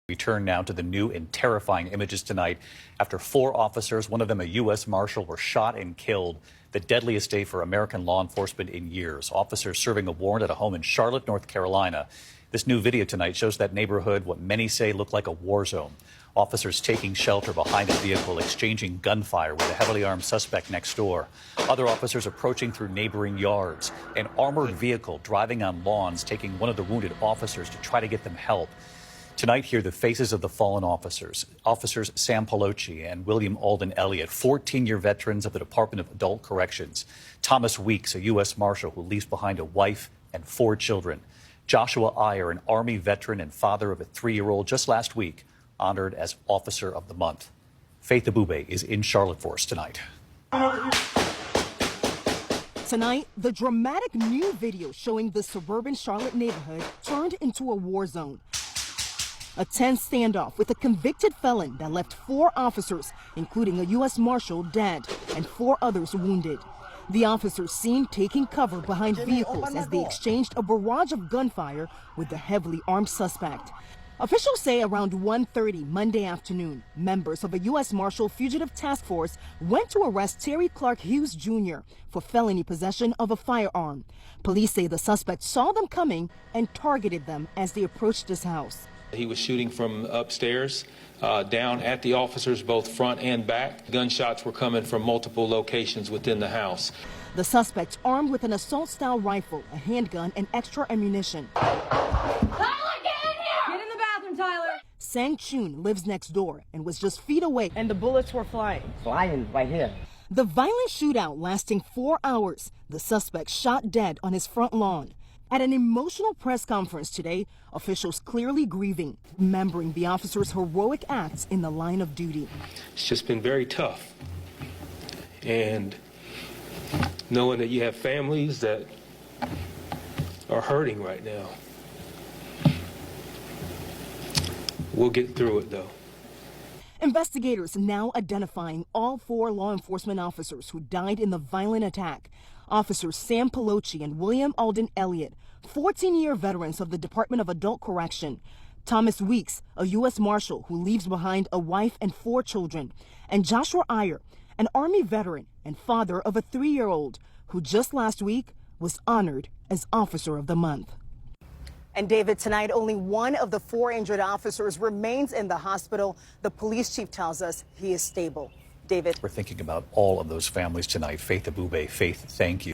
We turn now to the new and terrifying images tonight after 4 officers, one of them a U.S. Marshal, were shot and killed. The deadliest day for American law enforcement in years. Officers serving a warrant at a home in Charlotte, North Carolina. This new video tonight shows that neighborhood, what many say looked like a war zone. Officers taking shelter behind a vehicle, exchanging gunfire with a heavily armed suspect next door. Other officers approaching through neighboring yards. An armored vehicle driving on lawns, taking one of the wounded officers to try to get them help. Tonight, hear the faces of the fallen officers. Officers Sam Pelosi and William Alden Elliott, 14-year veterans of the Department of Adult Corrections. Thomas Weeks, a U.S. Marshal who leaves behind a wife and 4 children. Joshua Iyer, an Army veteran and father of a 3-year-old, just last week honored as Officer of the Month. Faith Abube is in Charlotte for us tonight. Tonight, the dramatic new video showing the suburban Charlotte neighborhood turned into a war zone. A tense standoff with a convicted felon that left 4 officers, including a U.S. Marshal, dead and 4 others wounded. The officers seen taking cover behind vehicles as they exchanged a barrage of gunfire with the heavily armed suspect. Officials say around 1:30 Monday afternoon, members of a U.S. Marshal Fugitive Task Force went to arrest Terry Clark Hughes Jr. for felony possession of a firearm. Police say the suspect saw them coming and targeted them as they approached his house. He was shooting from upstairs down at the officers, both front and back. Gunshots were coming from multiple locations within the house. The suspect armed with an assault-style rifle, a handgun, and extra ammunition. Tyler, get in here! Get in the bathroom, Tyler! Sang Chun lives next door and was just feet away. And the bullets were flying. Flying right here. The violent shootout lasting 4 hours. The suspect shot dead on his front lawn. At an emotional press conference today, officials clearly grieving, remembering the officers' heroic acts in the line of duty. It's just been very tough. And knowing that you have families that are hurting right now. We'll get through it, though. Investigators now identifying all 4 law enforcement officers who died in the violent attack. Officers Sam Pelosi and William Alden Elliott, 14-year veterans of the Department of Adult Correction. Thomas Weeks, a U.S. Marshal who leaves behind a wife and 4 children. And Joshua Iyer, an Army veteran and father of a 3-year-old who just last week was honored as Officer of the Month. And David, tonight only one of the 4 injured officers remains in the hospital. The police chief tells us he is stable. David. We're thinking about all of those families tonight. Faith Abube. Faith, thank you.